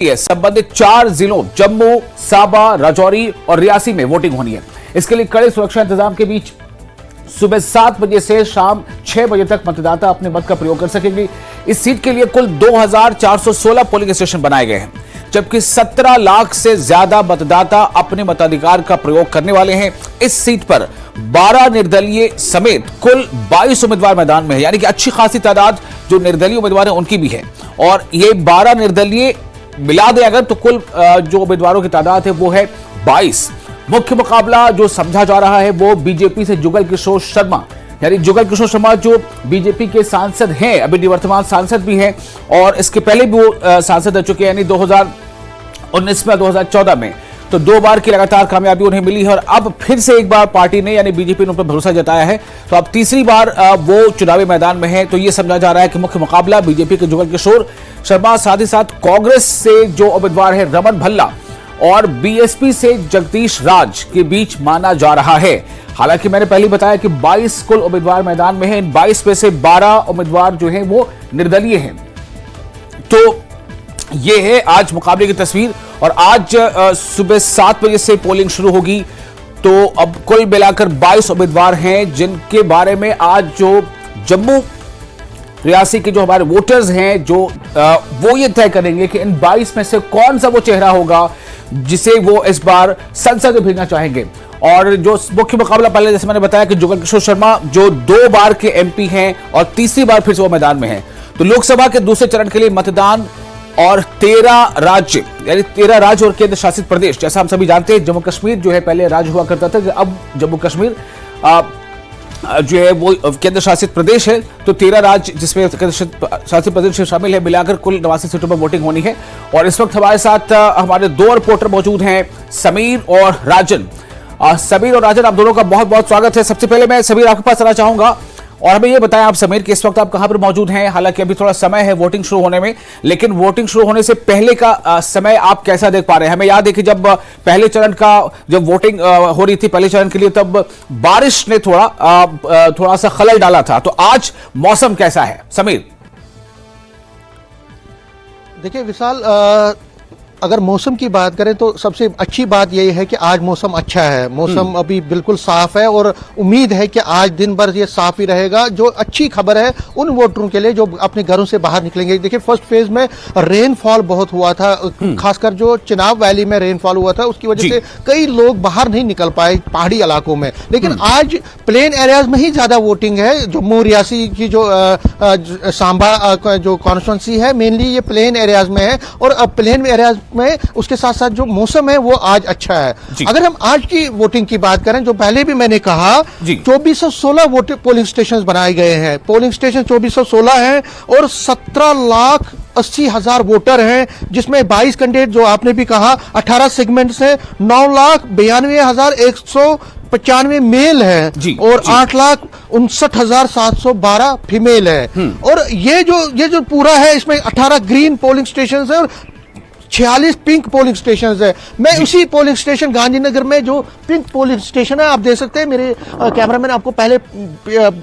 संबंधित 4 जिलों जम्मू, साबा, राजौरी और रियासी में वोटिंग होनी है। इसके लिए कड़े सुरक्षा इंतजाम के बीच सुबह 7 बजे से शाम 6 बजे तक मतदाता अपने मत का प्रयोग कर सकेंगे। इस सीट के लिए कुल 2416 पोलिंग स्टेशन बनाए गए हैं, जबकि 17 लाख से ज्यादा मतदाता अपने मताधिकार का प्रयोग करने वाले हैं। इस सीट पर 12 निर्दलीय समेत कुल 22 उम्मीदवार मैदान में है, यानी कि अच्छी खासी तादाद जो निर्दलीय उम्मीदवार हैं उनकी भी है। और ये 12 निर्दलीय मिला दे अगर तो कुल जो उम्मीदवारों की तादाद है वो है 22। मुख्य मुकाबला जो समझा जा रहा है वो बीजेपी से जुगल किशोर शर्मा, यानी जुगल किशोर शर्मा जो बीजेपी के सांसद हैं, अभी निवर्तमान सांसद भी हैं और इसके पहले भी वो सांसद रह चुके हैं, यानी 2019 में 2014 में। तो 2 बार की लगातार कामयाबी उन्हें मिली है और अब फिर से एक बार पार्टी ने यानी बीजेपी ने उन पर भरोसा जताया है, तो अब तीसरी बार वो चुनावी मैदान में है। तो ये समझा जा रहा है कि मुख्य मुकाबला बीजेपी के जुगल किशोर शर्मा, साथ ही साथ कांग्रेस से जो उम्मीदवार है रमन भल्ला और बीएसपी से जगदीश राज के बीच माना जा रहा है। हालांकि मैंने पहले बताया कि 22 कुल उम्मीदवार मैदान में हैं, इन 22 में से 12 उम्मीदवार जो हैं वो निर्दलीय हैं। तो ये है आज मुकाबले की तस्वीर और आज सुबह 7 बजे से पोलिंग शुरू होगी। तो अब कुल मिलाकर 22 उम्मीदवार हैं, जिनके बारे में आज जो जम्मू रियासी के जो हमारे वोटर्स हैं जो वो ये तय करेंगे कि इन 22 में से कौन सा वो चेहरा होगा जिसे वो इस बार संसद में भेजना चाहेंगे। और जो मुख्य मुकाबला पहले जैसे मैंने बताया कि जुगल किशोर शर्मा जो 2 बार के एमपी हैं और तीसरी बार फिर से वो मैदान में हैं। तो लोकसभा के दूसरे चरण के लिए मतदान और 13 राज्य यानी 13 राज्य और केंद्र शासित प्रदेश, जैसा हम सभी जानते हैं जम्मू कश्मीर जो है पहले राज्य हुआ करता था, अब जम्मू कश्मीर जो है वो केंद्र शासित प्रदेश है। तो 13 राज्य जिसमें केंद्र शासित प्रदेश शामिल है, मिलाकर कुल 89 सीटों पर वोटिंग होनी है। और इस वक्त हमारे साथ हमारे 2 रिपोर्टर मौजूद हैं, समीर और राजन। समीर और राजन, आप दोनों का बहुत बहुत स्वागत है। सबसे पहले मैं समीर आपके पास आना चाहूंगा और हमें ये बताएं आप समीर कि इस वक्त आप कहां पर मौजूद हैं। हालांकि अभी थोड़ा समय है वोटिंग शुरू होने में, लेकिन वोटिंग शुरू होने से पहले का समय आप कैसा देख पा रहे हैं? हमें याद है कि जब पहले चरण का जब वोटिंग हो रही थी पहले चरण के लिए, तब बारिश ने थोड़ा सा खलल डाला था। तो आज मौसम कैसा है समीर? देखिए विशाल, अगर मौसम की बात करें तो सबसे अच्छी बात यही है कि आज मौसम अच्छा है। मौसम अभी बिल्कुल साफ है और उम्मीद है कि आज दिन भर ये साफ ही रहेगा। जो अच्छी खबर है उन वोटरों के लिए जो अपने घरों से बाहर निकलेंगे। देखिए फर्स्ट फेज में रेनफॉल बहुत हुआ था, खासकर जो चिनाब वैली में रेनफॉल हुआ था उसकी वजह से कई लोग बाहर नहीं निकल पाए पहाड़ी इलाकों में। लेकिन आज प्लेन एरियाज में ही ज्यादा वोटिंग है। जम्मू रियासी की जो सांबा जो कॉन्स्टिट्यूंसी है मेनली ये प्लेन एरियाज में है और प्लेन एरियाज में उसके साथ साथ जो मौसम है वो आज अच्छा है। अगर हम आज की वोटिंग की बात करें, जो पहले भी मैंने कहा 2416 पोलिंग स्टेशन बनाए गए हैं। पोलिंग स्टेशन 2416 हैं और 17,80,000 वोटर हैं, जिसमें 22 कैंडिडेट जो आपने भी कहा 18 सेगमेंट्स हैं, 9,92,195 मेल है और 8,59,712 फीमेल है। और ये जो पूरा है इसमें 18 ग्रीन पोलिंग स्टेशन है और 46 पिंक पोलिंग स्टेशन है। मैं उसी पोलिंग स्टेशन गांधीनगर में जो पिंक पोलिंग स्टेशन है आप देख सकते हैं, मेरे कैमरामैन आपको पहले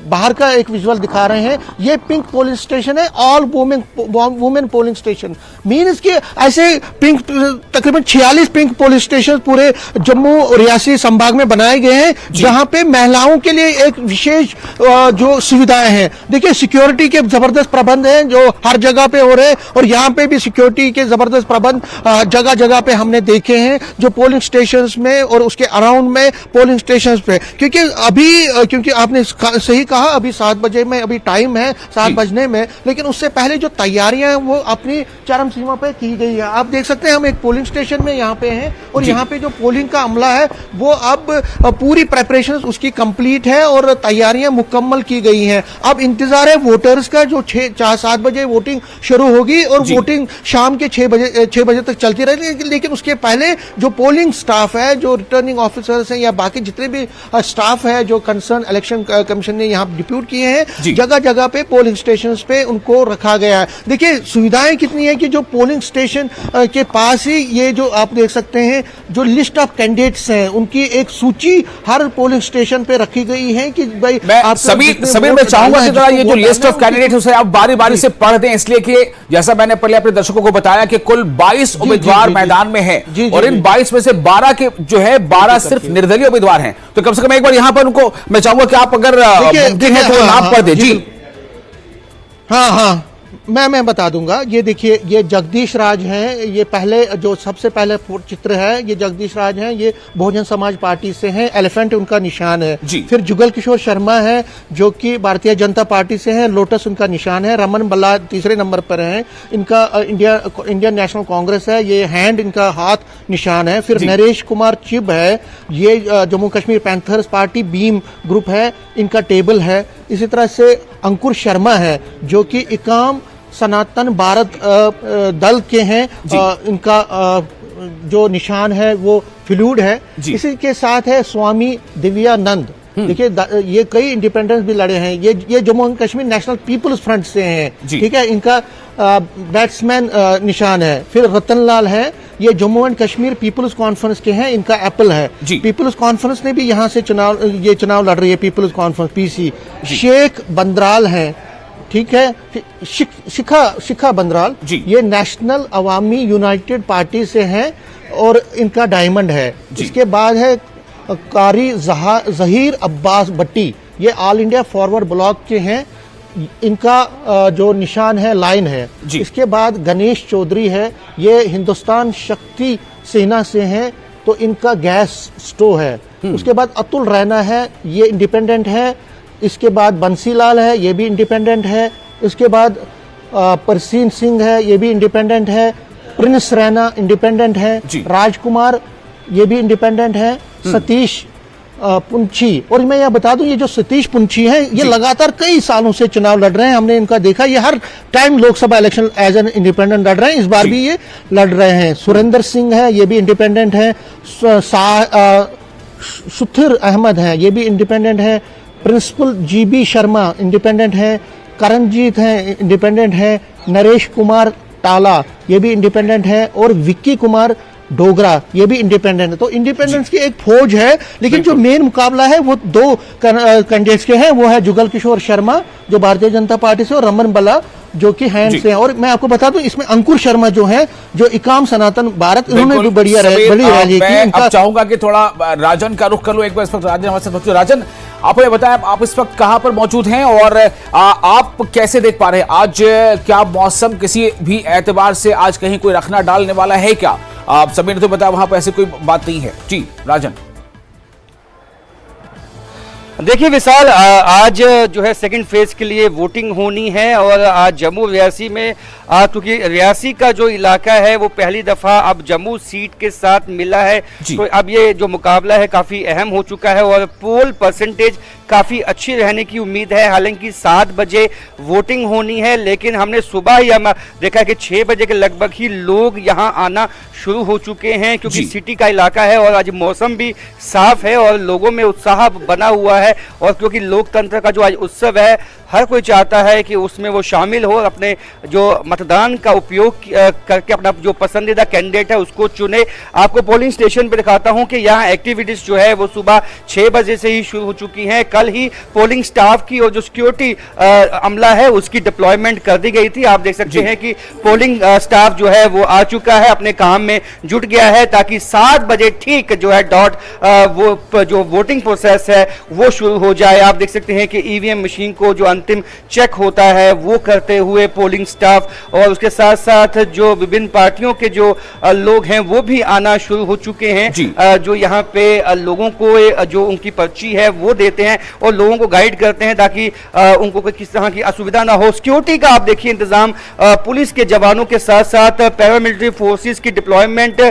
बाहर का एक विजुअल दिखा रहे हैं। ये पिंक पोलिंग स्टेशन है, all women polling station. Means कि ऐसे पिंक तकरीबन 46 पिंक पोलिंग स्टेशन पूरे जम्मू और रियासी संभाग में बनाए गए हैं, जहां पे महिलाओं के लिए एक विशेष जो सुविधाएं हैं। देखिए सिक्योरिटी के जबरदस्त प्रबंध हैं जो हर जगह पे हो रहे हैं और यहाँ पे भी सिक्योरिटी के जबरदस्त प्रबंध जगह जगह पे हमने देखे हैं जो पोलिंग स्टेशंस में और उसके अराउंड में पोलिंग स्टेशंस पे। क्योंकि आपने सही कहा अभी 7 बजे में अभी टाइम है 7 बजने में, लेकिन उससे पहले जो तैयारियां हैं वो अपनी चरम सीमा पे की गई है। आप देख सकते हैं हम एक पोलिंग स्टेशन में यहाँ पे हैं और यहाँ पे जो पोलिंग का अमला है वो अब पूरी प्रेपरेशन उसकी कंप्लीट है और तैयारियां मुकम्मल की गई हैं। अब इंतजार है वोटर्स का, जो 7 बजे वोटिंग शुरू होगी और वोटिंग शाम के 6 बजे तक चलती रहेगी। लेकिन उसके पहले जो पोलिंग स्टाफ है, जो रिटर्निंग ऑफिसर्स हैं या बाकी जितने भी स्टाफ है जो कंसर्न इलेक्शन कमीशन ने यहाँ डिप्यूट किए हैं, जगह जगह पे पोलिंग स्टेशंस पे उनको रखा गया है। देखिए सुविधाएं कितनी है कि जो पोलिंग स्टेशन के पास ही ये जो आप देख सकते हैं जो लिस्ट ऑफ कैंडिडेट्स हैं उनकी एक सूची हर पोलिंग स्टेशन पे रखी गई है कि भाई सभी मैं चाहूंगा कि ये जो लिस्ट ऑफ कैंडिडेट उसे आप बारी बारी से पढ़ दें, इसलिए कि जैसा मैंने पहले अपने दर्शकों को बताया कि कुल 22 उम्मीदवार मैदान में हैं जी, और इन जी। 22 में से 12 के जो है 12 सिर्फ निर्दलीय उम्मीदवार हैं। तो कम से कम एक बार यहां पर उनको मैं चाहूंगा कि आप अगर मुमकिन है तो नाम पढ़ दे। जी हाँ हाँ, मैं बता दूंगा। ये देखिए, ये जगदीश राज हैं, ये पहले जो सबसे पहले चित्र है, ये जगदीश राज हैं, ये बहुजन समाज पार्टी से हैं, एलिफेंट उनका निशान है। जी। फिर जुगल किशोर शर्मा है जो कि भारतीय जनता पार्टी से हैं, लोटस उनका निशान है। रमन बल्ला तीसरे नंबर पर हैं, इनका इंडियन नेशनल कांग्रेस है, ये हैंड इनका हाथ निशान है। फिर नरेश कुमार चिब है, ये Jammu Kashmir panthers party beam group है, इनका टेबल है। इसी तरह से अंकुर शर्मा है जो कि इकाम सनातन भारत दल के हैं, इनका जो निशान है वो फ्लूड है। इसी के साथ है स्वामी दिव्यानंद। देखिए, ये कई इंडिपेंडेंस भी लड़े हैं। ये Jammu and Kashmir National Peoples Front से हैं, ठीक है, इनका बैट्समैन निशान है। फिर रतनलाल है, ये Jammu and Kashmir Peoples Conference के हैं, इनका एप्पल है। पीपल्स कॉन्फ्रेंस ने भी यहाँ से चुनाव लड़ रही है, Peoples Conference PC. Sheikh Bandral है, ठीक है, शिखा बंदराल, ये नेशनल अवामी यूनाइटेड पार्टी से हैं और इनका डायमंड है। इसके बाद है कारी जहीर अब्बास भट्टी, ये ऑल इंडिया फॉरवर्ड ब्लॉक के हैं, इनका जो निशान है लाइन है। इसके बाद गणेश चौधरी है, ये हिंदुस्तान शक्ति सेना से हैं, तो इनका गैस स्टोव है। उसके बाद अतुल रैना है, ये इंडिपेंडेंट है। इसके बाद बंसीलाल है, ये भी इंडिपेंडेंट है। इसके बाद परसीन सिंह है, ये भी इंडिपेंडेंट है। प्रिंस रैना इंडिपेंडेंट है। राजकुमार ये भी इंडिपेंडेंट है। सतीश पुंछी, और मैं यह बता दूं, ये जो सतीश पुंछी हैं, ये लगातार कई सालों से चुनाव लड़ रहे हैं, हमने इनका देखा, ये हर time Lok Sabha election as an independent लड़ रहे हैं, इस बार भी ये लड़ रहे हैं। सुरेंद्र सिंह है, ये भी इंडिपेंडेंट है। सुथिर अहमद है, ये भी इंडिपेंडेंट है। प्रिंसिपल जीबी शर्मा इंडिपेंडेंट है। करणजीत है, इंडिपेंडेंट है। नरेश कुमार टाला, ये भी इंडिपेंडेंट है। और विक्की कुमार डोगरा, ये भी इंडिपेंडेंट है। तो इंडिपेंडेंस की एक फौज है, लेकिन जो मेन मुकाबला है वो दो कैंडिडेट्स के हैं, वो है जुगल किशोर शर्मा जो भारतीय जनता पार्टी से, और रमन बल्ला जो कि हैंड से हैं। और मैं आपको बता दूं, इसमें अंकुर शर्मा जो है, जो इकाम सनातन भारत, उन्होंने भी बड़ी रैली की। अब चाहूंगा कि थोड़ा राजन का रुख कर लो एक बार। इस वक्त राजन हमारे साथ। राजन, आपने बताया आप इस वक्त कहां पर मौजूद हैं और आप कैसे देख पा रहे हैं आज, क्या मौसम किसी भी एतबार से आज कहीं कोई रखना डालने वाला है क्या? आप सभी ने तो बताया वहां पर ऐसी कोई बात नहीं है। जी राजन। देखिए विशाल, आज जो है सेकंड फेज के लिए वोटिंग होनी है और आज जम्मू रियासी में, क्योंकि रियासी का जो इलाका है वो पहली दफा अब जम्मू सीट के साथ मिला है, तो अब ये जो मुकाबला है काफी अहम हो चुका है और पोल परसेंटेज काफी अच्छी रहने की उम्मीद है। हालांकि 7 बजे वोटिंग होनी है, लेकिन हमने सुबह ही देखा कि 6 बजे के लगभग ही लोग यहाँ आना शुरू हो चुके हैं, क्योंकि सिटी का इलाका है और आज मौसम भी साफ है और लोगों में उत्साह बना हुआ है। और क्योंकि लोकतंत्र का जो आज उत्सव है, हर कोई चाहता है कि उसमें वो शामिल हो, अपने जो मतदान का उपयोग करके अपना जो पसंदीदा कैंडिडेट है उसको चुने। आपको पोलिंग स्टेशन पे दिखाता हूं कि यहाँ एक्टिविटीज जो है वो सुबह 6 बजे से ही शुरू हो चुकी हैं। कल ही पोलिंग स्टाफ की और जो सिक्योरिटी अमला है उसकी डिप्लॉयमेंट कर दी गई थी। आप देख सकते हैं कि पोलिंग स्टाफ जो है वो आ चुका है, अपने काम में जुट गया है, ताकि 7 बजे ठीक जो है डॉट वो जो वोटिंग प्रोसेस है वो शुरू हो जाए। आप देख सकते हैं कि ईवीएम मशीन को जो अंतिम चेक होता है वो करते हुए पोलिंग स्टाफ, और उसके साथ साथ जो विभिन्न पार्टियों के जो लोग हैं वो भी आना शुरू हो चुके हैं, जो यहाँ पे लोगों को जो उनकी पर्ची है वो देते हैं और लोगों को गाइड करते हैं ताकि उनको कोई किस तरह की असुविधा ना हो। सिक्योरिटी का आप देखिए इंतजाम, पुलिस के जवानों के साथ साथ पैरामिलिट्री फोर्सेस की डिप्लॉयमेंट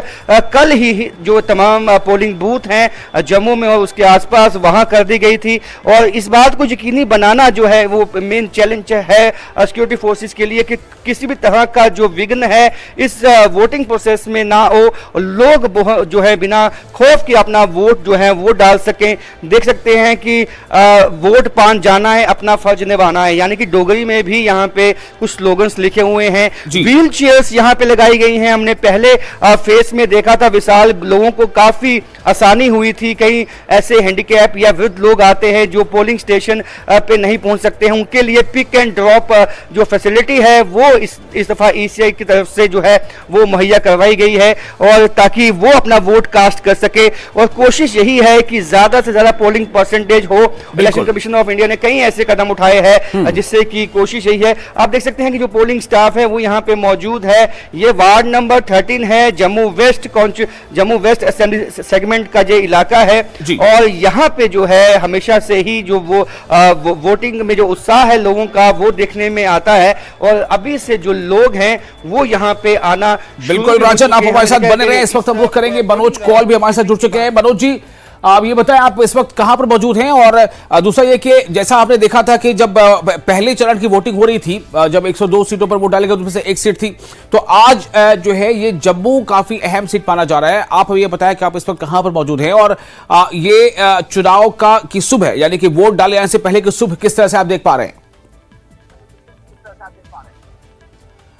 कल ही जो तमाम पोलिंग बूथ हैं जम्मू में और उसके आसपास वहां कर दी गई थी। और इस बात को यकीनी बनाना जो है वो मेन चैलेंज है सिक्योरिटी फोर्सेस के लिए कि किसी भी तरह का जो विघ्न है इस वोटिंग प्रोसेस में ना हो, लोग जो है बिना खौफ के अपना वोट जो है वो डाल सकें। देख सकते हैं कि वोट पान जाना है, अपना फर्ज निभाना है, यानी कि डोगरी में भी यहाँ पे कुछ स्लोगन्स लिखे हुए हैं। व्हील चेयर्स यहाँ पे लगाई गई हैं। हमने पहले फेस में देखा था विशाल, लोगों को काफी आसानी हुई थी। कई ऐसे हैंडीकैप या वृद्ध लोग आते हैं जो पोलिंग स्टेशन पे नहीं पहुंच सकते हैं, उनके लिए पिक एंड ड्रॉप जो फैसिलिटी है वो इस दफा ईसीआई की तरफ से जो है वो मुहैया करवाई गई है, और ताकि वो अपना वोट कास्ट कर सके। और कोशिश यही है कि ज्यादा से ज्यादा पोलिंग परसेंटेज हो। इलेक्शन कमीशन ऑफ इंडिया ने कई ऐसे कदम उठाए हैं जिससे कि कोशिश यही है। आप देख सकते हैं कि जो पोलिंग स्टाफ है वो यहाँ पे मौजूद है। ये वार्ड नंबर 13 है, जम्मू वेस्ट असेंबली सेगमेंट का जो इलाका है, और यहाँ पे जो है हमेशा से ही जो वो वोटिंग में जो उत्साह है लोगों का वो देखने में आता है, और अभी से जो लोग हैं वो यहाँ पे आना। बिल्कुल राजन, आप हमारे साथ बने रहे। इस वक्त हम रुख करेंगे, मनोज कौल भी हमारे साथ जुड़ चुके हैं। मनोज जी, आप ये बताएं आप इस वक्त कहां पर मौजूद हैं, और दूसरा ये कि जैसा आपने देखा था कि जब पहले चरण की वोटिंग हो रही थी, जब 102 सीटों पर वोट डाले गए उसमें से एक सीट थी, तो आज जो है ये जम्मू काफी अहम सीट माना जा रहा है। आप ये बताएं कि आप इस वक्त कहां पर मौजूद हैं, और ये चुनाव की सुबह यानी कि वोट डाले जाने से पहले की सुबह किस तरह से आप देख पा रहे हैं?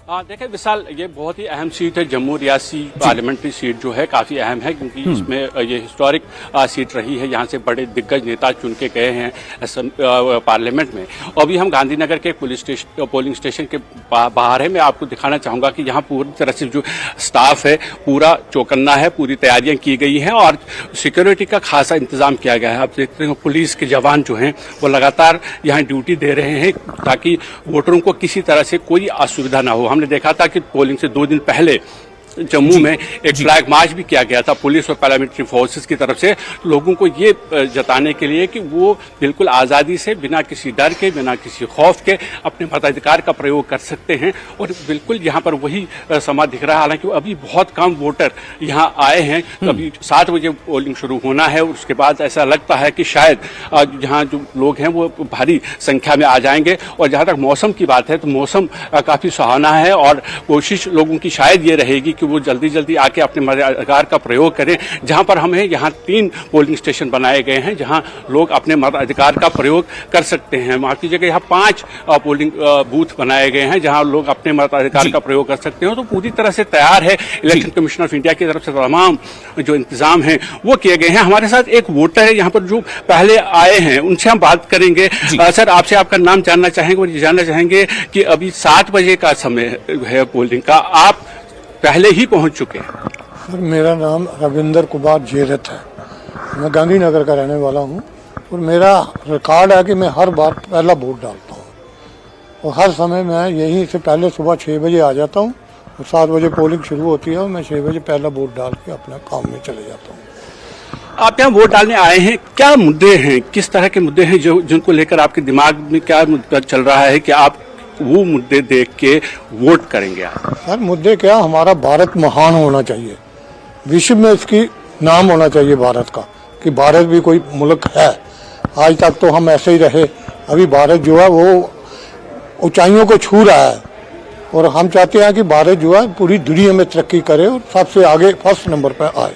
देखिए विशाल, ये बहुत ही अहम सीट है। जम्मू रियासी पार्लियामेंट्री सीट जो है काफ़ी अहम है, क्योंकि इसमें ये हिस्टोरिक सीट रही है। यहाँ से बड़े दिग्गज नेता चुन के गए हैं पार्लियामेंट में। अभी हम गांधीनगर के पोलिंग स्टेशन के बाहर है। मैं आपको दिखाना चाहूँगा कि यहाँ पूरी तरह से जो स्टाफ है पूरा चौकन्ना है, पूरी तैयारियाँ की गई हैं और सिक्योरिटी का खासा इंतजाम किया गया है। आप देखते हैं पुलिस के जवान जो हैं वो लगातार यहाँ ड्यूटी दे रहे हैं ताकि वोटरों को किसी तरह से कोई असुविधा ना हो। हमने देखा था कि पोलिंग से 2 दिन पहले जम्मू में एक फ्लैग मार्च भी किया गया था पुलिस और पैरामिलिट्री फोर्सेस की तरफ से, लोगों को ये जताने के लिए कि वो बिल्कुल आज़ादी से बिना किसी डर के, बिना किसी खौफ के अपने मताधिकार का प्रयोग कर सकते हैं। और बिल्कुल यहाँ पर वही समा दिख रहा है। हालांकि अभी बहुत कम वोटर यहाँ आए हैं। अभी 7 बजे पोलिंग शुरू होना है, उसके बाद ऐसा लगता है कि शायद यहाँ जो लोग हैं वो भारी संख्या में आ जाएंगे। और जहाँ तक मौसम की बात है तो मौसम काफ़ी सुहाना है, और कोशिश लोगों की शायद ये रहेगी कि वो जल्दी जल्दी आके अपने मताधिकार का प्रयोग करें। जहां पर हमें यहाँ 3 पोलिंग स्टेशन बनाए गए हैं जहां लोग अपने मताधिकार का प्रयोग कर सकते हैं। माफ कीजिएगा, यहाँ 5 पोलिंग बूथ बनाए गए हैं जहां लोग अपने मताधिकार का प्रयोग कर सकते हैं। तो पूरी तरह से तैयार है। इलेक्शन कमीशन ऑफ इंडिया की तरफ से तमाम जो इंतजाम है वो किए गए हैं। हमारे साथ एक वोटर है यहाँ पर जो पहले आए हैं, उनसे हम बात करेंगे। सर, आपसे आपका नाम जानना चाहेंगे और ये जानना चाहेंगे कि अभी 7 बजे का समय है पोलिंग का, आप पहले ही पहुंच चुके हैं। सर, मेरा नाम रविंदर कुमार जेरत है। मैं गांधीनगर का रहने वाला हूं और मेरा रिकॉर्ड है कि मैं हर बार पहला वोट डालता हूं, और हर समय मैं यहीं से पहले सुबह 6 बजे आ जाता हूं और 7 बजे पोलिंग शुरू होती है और मैं 6 बजे पहला वोट डाल के अपने काम में चले जाता हूं। आप यहाँ वोट डालने आए हैं, क्या मुद्दे हैं, किस तरह के मुद्दे हैं जो जिनको लेकर आपके दिमाग में क्या मुद्दा चल रहा है कि आप वो मुद्दे देख के वोट करेंगे? आप सर, मुद्दे क्या, हमारा भारत महान होना चाहिए, विश्व में इसकी नाम होना चाहिए भारत का कि भारत भी कोई मुल्क है। आज तक तो हम ऐसे ही रहे, अभी भारत जो है वो ऊंचाइयों को छू रहा है और हम चाहते हैं कि भारत जो है पूरी दुनिया में तरक्की करे और सबसे आगे फर्स्ट नंबर पर आए।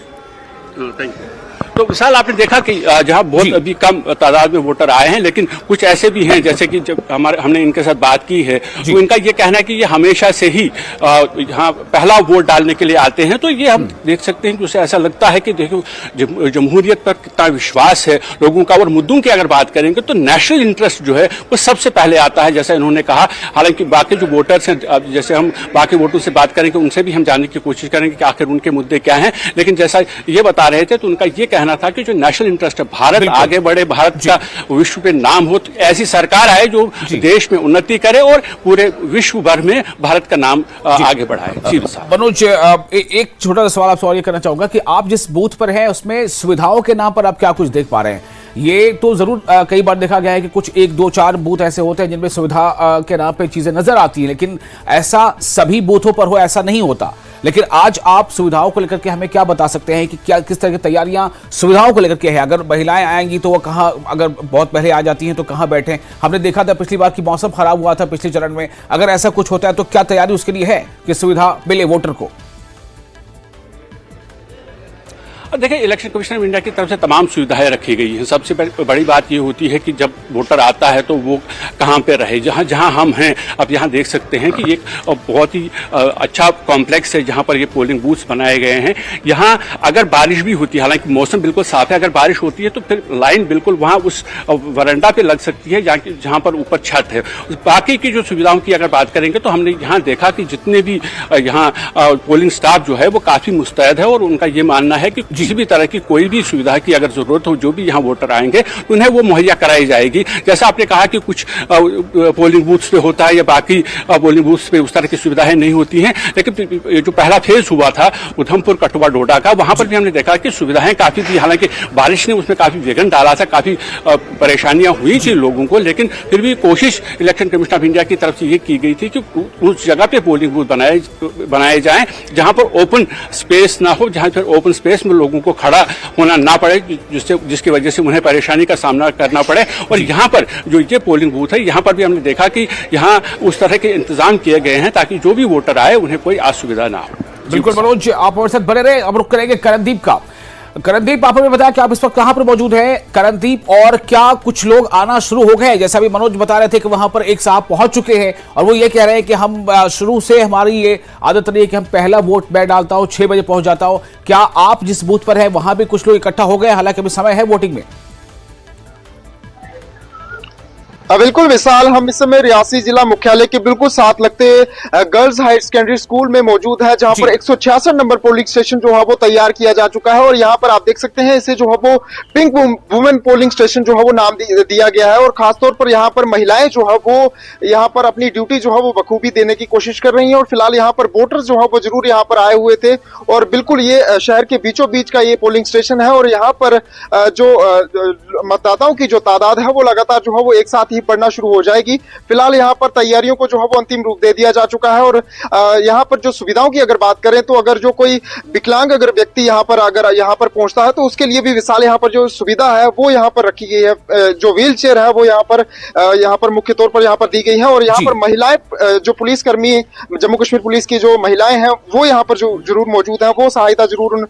Thank you. तो विशाल, आपने देखा कि जहां बहुत अभी कम तादाद में वोटर आए हैं, लेकिन कुछ ऐसे भी हैं जैसे कि जब हमने इनके साथ बात की है तो इनका ये कहना है कि ये हमेशा से ही यहाँ पहला वोट डालने के लिए आते हैं। तो ये हम देख सकते हैं कि उसे ऐसा लगता है कि देखो जमहूरियत पर कितना विश्वास है लोगों का। और मुद्दों की अगर बात करेंगे तो नेशनल इंटरेस्ट जो है वो सबसे पहले आता है, जैसा इन्होंने कहा। हालांकि बाकी जो वोटर्स हैं, जैसे हम बाकी वोटरों से बात करेंगे उनसे भी हम जानने की कोशिश करेंगे कि आखिर उनके मुद्दे क्या हैं। लेकिन जैसा ये बता रहे थे तो उनका ये कहना था कि जो नेशनल इंटरेस्ट है, भारत आगे बढ़े, भारत का विश्व पे नाम हो, तो ऐसी सरकार आए जो देश में उन्नति करे और पूरे विश्व भर में भारत का नाम आगे बढ़ाए। मनोज, एक छोटा सा सवाल आपसे और ये करना चाहूंगा कि आप जिस बूथ पर हैं उसमें सुविधाओं के नाम पर आप क्या कुछ देख पा रहे हैं? ये तो जरूर कई बार देखा गया है कि कुछ 1, 2, 4 बूथ ऐसे होते हैं जिनमें सुविधा के नाम पे चीजें नजर आती हैं, लेकिन ऐसा सभी बूथों पर हो ऐसा नहीं होता। लेकिन आज आप सुविधाओं को लेकर के हमें क्या बता सकते हैं कि क्या किस तरह की तैयारियां सुविधाओं को लेकर के है? अगर महिलाएं आएंगी तो वो कहाँ, अगर बहुत पहले आ जाती हैं तो कहाँ बैठें? हमने देखा था पिछली बार की मौसम खराब हुआ था पिछले चरण में, अगर ऐसा कुछ होता है तो क्या तैयारी उसके लिए है कि सुविधा मिले वोटर को? और देखिए, इलेक्शन कमीशन ऑफ इंडिया की तरफ से तमाम सुविधाएं रखी गई हैं। सबसे बड़ी बात ये होती है कि जब वोटर आता है तो वो कहाँ पे रहे, जहाँ हम हैं। अब यहाँ देख सकते हैं कि एक बहुत ही अच्छा कॉम्प्लेक्स है जहाँ पर ये पोलिंग बूथ्स बनाए गए हैं। यहाँ अगर बारिश भी होती है, हालांकि मौसम बिल्कुल साफ है, अगर बारिश होती है तो फिर लाइन बिल्कुल वहाँ उस वरांडा पे लग सकती है जहाँ पर ऊपर छत है। बाकी की जो सुविधाओं की अगर बात करेंगे तो हमने यहाँ देखा कि जितने भी यहाँ पोलिंग स्टाफ जो है वो काफी मुस्तैद है और उनका ये मानना है कि किसी भी तरह की कोई भी सुविधा की अगर जरूरत हो, जो भी यहाँ वोटर आएंगे उन्हें वो मुहैया कराई जाएगी। जैसा आपने कहा कि कुछ पोलिंग बूथ्स पे होता है या बाकी पोलिंग बूथ्स पे उस तरह की सुविधाएं नहीं होती हैं, लेकिन जो पहला फेज हुआ था उधमपुर, कठुआ, डोडा का, वहां पर भी हमने देखा कि सुविधाएं काफी थी। हालांकि बारिश ने उसमें काफी विघ्न डाला था, काफी परेशानियां हुई थी लोगों को, लेकिन फिर भी कोशिश इलेक्शन कमीशन ऑफ इंडिया की तरफ से ये की गई थी कि उस जगह पे पोलिंग बूथ बनाए जाएं जहां पर ओपन स्पेस ना हो, जहां पर ओपन स्पेस में लोगों को खड़ा होना ना पड़े, जिसकी वजह से उन्हें परेशानी का सामना करना पड़े। और यहाँ पर जो ये पोलिंग बूथ है, यहाँ पर भी हमने देखा कि यहाँ उस तरह के इंतजाम किए गए हैं ताकि जो भी वोटर आए उन्हें कोई असुविधा ना हो। बिल्कुल मनोज, आप हमारे साथ बने रहे। अब रुक करेंगे करणदीप का। करणदीप, आप हमें बताया कि आप इस वक्त कहां पर मौजूद हैं करणदीप, और क्या कुछ लोग आना शुरू हो गए? जैसा भी मनोज बता रहे थे कि वहां पर एक साहब पहुंच चुके हैं और वो ये कह रहे हैं कि हम शुरू से हमारी ये आदत रही है कि हम पहला वोट मैं डालता हूं, 6 बजे पहुंच जाता हूं। क्या आप जिस बूथ पर है वहां भी कुछ लोग इकट्ठा हो गए, हालांकि अभी समय है वोटिंग में? बिल्कुल विशाल, हम इस समय रियासी जिला मुख्यालय के बिल्कुल साथ लगते गर्ल्स हायर सेकेंडरी स्कूल में मौजूद है, जहां पर 166 नंबर पोलिंग स्टेशन जो है वो तैयार किया जा चुका है। और यहां पर आप देख सकते हैं इसे जो है वो पिंक वुमेन पोलिंग स्टेशन जो है वो नाम दिया गया है। और खासतौर पर यहाँ पर महिलाएं जो है वो यहाँ पर अपनी ड्यूटी जो है वो बखूबी देने की कोशिश कर रही है। और फिलहाल यहाँ पर वोटर जो है वो जरूर यहाँ पर आए हुए थे। और बिल्कुल ये शहर के बीचों बीच का ये पोलिंग स्टेशन है। और यहाँ पर जो मतदाताओं की जो तादाद है वो लगातार जो है वो एक साथ ही बढ़ना शुरू हो जाएगी। फिलहाल यहाँ पर तैयारियों को जो है वो अंतिम रूप दे दिया जा चुका है। और यहाँ पर जो सुविधाओं की अगर बात करें तो अगर जो कोई विकलांग अगर व्यक्ति यहाँ पर अगर यहाँ पर पहुंचता है तो उसके लिए भी विशाल यहाँ पर जो सुविधा है वो यहाँ पर रखी गई है। जो व्हील चेयर है वो यहाँ पर मुख्य तौर पर यहाँ पर दी गई है। और यहाँ पर महिलाएं, जो पुलिसकर्मी जम्मू कश्मीर पुलिस की जो महिलाएं हैं वो यहाँ पर जो जरूर मौजूद है, वो सहायता जरूर उन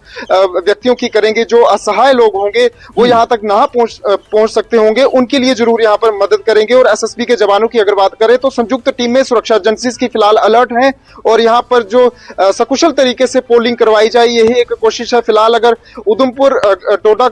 व्यक्तियों की करेंगे जो असहाय लोग होंगे, वो यहाँ तक ना पहुंच सकते होंगे, उनके लिए जरूर यहाँ पर मदद करेंगे। और एसएसबी के जवानों की अगर बात करें तो संयुक्त टीम में सुरक्षा एजेंसीज की फिलहाल अलर्ट हैं और यहाँ पर जो सकुशल तरीके से पोलिंग करवाई जाए यही एक कोशिश है। फिलहाल अगर उधमपुर, डोडा,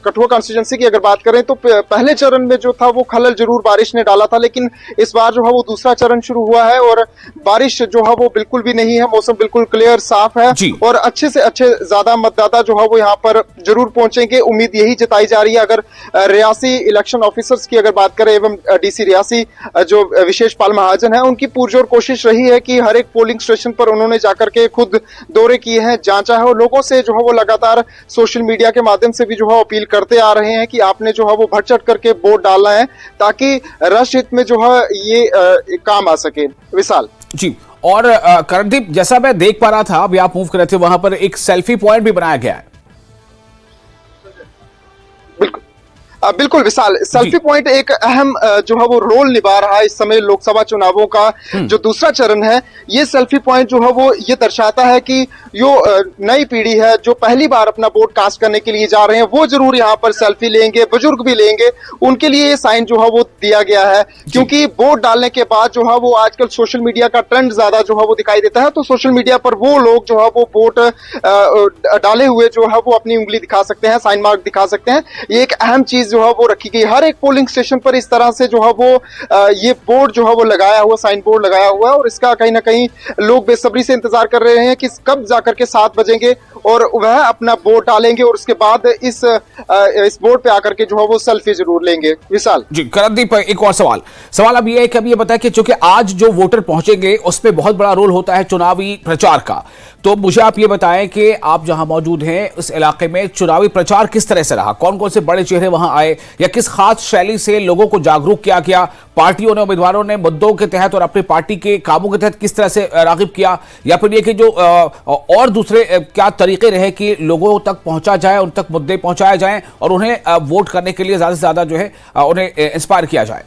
कठुआ कॉन्स्टिट्यूंसी की अगर बात करें तो पहले चरण में जो था वो खलल जरूर बारिश ने डाला था, लेकिन इस बार जो है वो दूसरा चरण शुरू हुआ है और बारिश जो है वो बिल्कुल भी नहीं है। मौसम बिल्कुल क्लियर साफ है और अच्छे से अच्छे ज्यादा मतदाता जो है वो यहाँ पर जरूर पहुंचेंगे, उम्मीद यही जताई जा रही है। अगर रियासी इलेक्शन ऑफिसर्स की अगर बात करें एवं डीसी रियासी जो विशेष पाल महाजन है, उनकी पुरजोर कोशिश रही है कि हर एक पोलिंग स्टेशन पर उन्होंने जाकर के खुद दौरे किए हैं, जांचा है और लोगों से जो है वो लगातार सोशल मीडिया के माध्यम से भी जो है अपील करते आ रहे हैं कि आपने जो है वो बढ़ चढ़ करके वोट डालना है ताकि राष्ट्र हित में जो है ये काम आ सके। विशाल जी, और करणदीप, जैसा मैं देख पा रहा था अभी आप मूव कर रहे थे, वहां पर एक सेल्फी पॉइंट भी बनाया गया है। बिल्कुल विशाल, सेल्फी पॉइंट एक अहम जो है वो रोल निभा रहा है इस समय लोकसभा चुनावों का जो दूसरा चरण है। ये सेल्फी पॉइंट जो है वो ये दर्शाता है कि जो नई पीढ़ी है जो पहली बार अपना वोट कास्ट करने के लिए जा रहे हैं वो जरूर यहाँ पर सेल्फी लेंगे, बुजुर्ग भी लेंगे, उनके लिए ये साइन जो है वो दिया गया है। क्योंकि वोट डालने के बाद जो है वो आजकल सोशल मीडिया का ट्रेंड ज्यादा जो है वो दिखाई देता है, तो सोशल मीडिया पर वो लोग जो है वो वोट डाले हुए जो है वो अपनी उंगली दिखा सकते हैं, साइन मार्क दिखा सकते हैं। ये एक अहम चीज जो है वो रखी गई। हर एक पोलिंग स्टेशन पर इस तरह से जो है वो ये बोर्ड जो है वो लगाया हुआ, साइन बोर्ड लगाया हुआ है और इसका कहीं ना कहीं लोग बेसब्री से इंतजार कर रहे हैं कि कब जाकर के 7 बजेंगे और वह अपना वोट डालेंगे और उसके बाद इस बोर्ड पे आकर के जो है वो सेल्फी जरूर लेंगे। विशाल जी, करणदीप, एक और सवाल अब ये है कि अब ये बताया कि चूंकि आज जो वोटर पहुंचेंगे उसमें बहुत बड़ा रोल होता है चुनावी प्रचार का, तो मुझे आप ये बताएं कि आप जहां मौजूद हैं उस इलाके में चुनावी प्रचार किस तरह से रहा, कौन कौन से बड़े चेहरे वहां आए या किस खास शैली से लोगों को जागरूक किया गया, पार्टियों ने, उम्मीदवारों ने मुद्दों के तहत और अपनी पार्टी के कामों के तहत किस तरह से रागिब किया, या फिर ये कि जो और दूसरे क्या तरीके रहे कि लोगों तक पहुंचा जाए, उन तक मुद्दे पहुंचाए जाएं और उन्हें वोट करने के लिए ज्यादा से ज्यादा जो है उन्हें इंस्पायर किया जाए।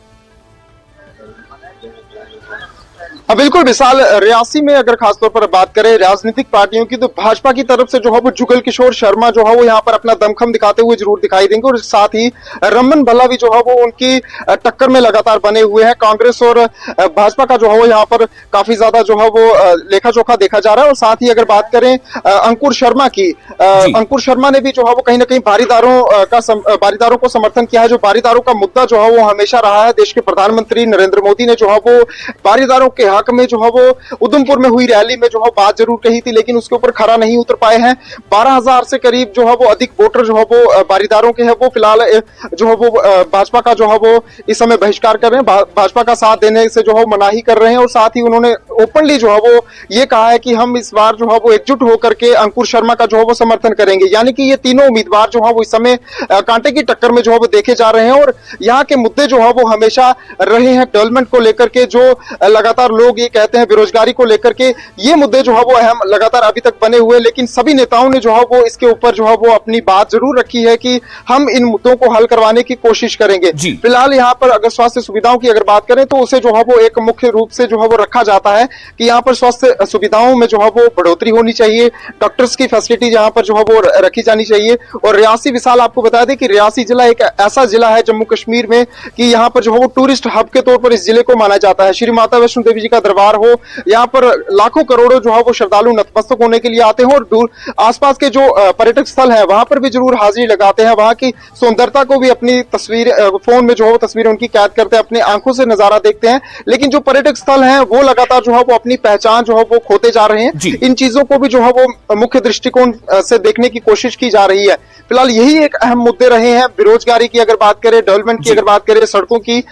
बिल्कुल विशाल, रियासी में अगर खासतौर पर बात करें राजनीतिक पार्टियों की, तो भाजपा की तरफ से जो है वो जुगल किशोर शर्मा जो है वो यहाँ पर अपना दमखम दिखाते हुए जरूर दिखाई देंगे, और साथ ही रमन भल्ला भी जो है वो उनकी टक्कर में लगातार बने हुए हैं। कांग्रेस और भाजपा का जो है वो यहाँ पर काफी ज्यादा जो है वो लेखा जोखा देखा जा रहा है। और साथ ही अगर बात करें अंकुर शर्मा की, अंकुर शर्मा ने भी जो है वो कहीं ना कहीं बारीदारों को समर्थन किया है। जो बारीदारों का मुद्दा जो है वो हमेशा रहा है। देश के प्रधानमंत्री नरेंद्र मोदी ने जो है वो बारीदारों के हक में जो है वो उधमपुर में हुई रैली में जो है बात जरूर कही थी, लेकिन उसके ऊपर खरा नहीं उतर पाए हैं। 12,000 से करीब जो है वो अधिक वोटर जो है वो बारीदारों के हैं, वो फिलहाल जो है वो भाजपा का जो है वो इस समय बहिष्कार कर रहे हैं, भाजपा का साथ देने से जो है मनाही कर रहे हैं। और साथ ही उन्होंने ओपनली जो है वो ये कहा है कि हम इस बार जो है वो एकजुट होकर के अंकुर शर्मा का जो है वो समर्थन करेंगे। यानी कि ये तीनों उम्मीदवार जो है वो इस समय कांटे की टक्कर में जो है वो देखे जा रहे हैं। और यहाँ के मुद्दे जो है वो हमेशा रहे हैं डेवलपमेंट को लेकर के, जो लगातार लोग ये कहते हैं बेरोजगारी को लेकर के, ये मुद्दे जो है वो अहम लगातार अभी तक बने हुए। लेकिन सभी नेताओं ने जो है वो इसके ऊपर जो है वो अपनी बात जरूर रखी है कि हम इन मुद्दों को हल करवाने की कोशिश करेंगे। फिलहाल यहाँ पर अगर स्वास्थ्य सुविधाओं की अगर बात करें तो उसे जो है वो एक मुख्य रूप से जो है वो रखा जाता है कि यहाँ पर स्वास्थ्य सुविधाओं में जो है वो बढ़ोतरी होनी चाहिए, डॉक्टर्स की फैसिलिटी यहाँ पर जो है वो रखी जानी चाहिए। और रियासी, विशाल आपको बता दें कि रियासी जिला एक ऐसा जिला है जम्मू कश्मीर में कि यहाँ पर जो है वो टूरिस्ट हब के तौर पर इस जिले को माना जाता है। श्री माता वैष्णो देवी जी का दरबार हो, यहाँ पर लाखों करोड़ों जो है वो श्रद्धालु नतमस्तक होने के लिए आते हैं। और दूर आसपास के जो पर्यटक स्थल है वहां पर भी जरूर हाजिरी लगाते हैं। वहां की सौंदर्यता को भी अपनी तस्वीर फोन में जो है वो तस्वीरें उनकी कैद करते हैं, अपनी आंखों से नजारा देखते हैं। लेकिन जो पर्यटक स्थल हैं वो लगातार जो है वो अपनी पहचान जो है वो खोते जा रहे हैं। इन चीजों को भी जो है वो मुख्य दृष्टिकोण से देखने की कोशिश की जा रही है। फिलहाल यही एक अहम मुद्दे रहे हैं। बेरोजगारी की अगर बात करें, डेवलपमेंट की अगर बात करें, सड़कों की,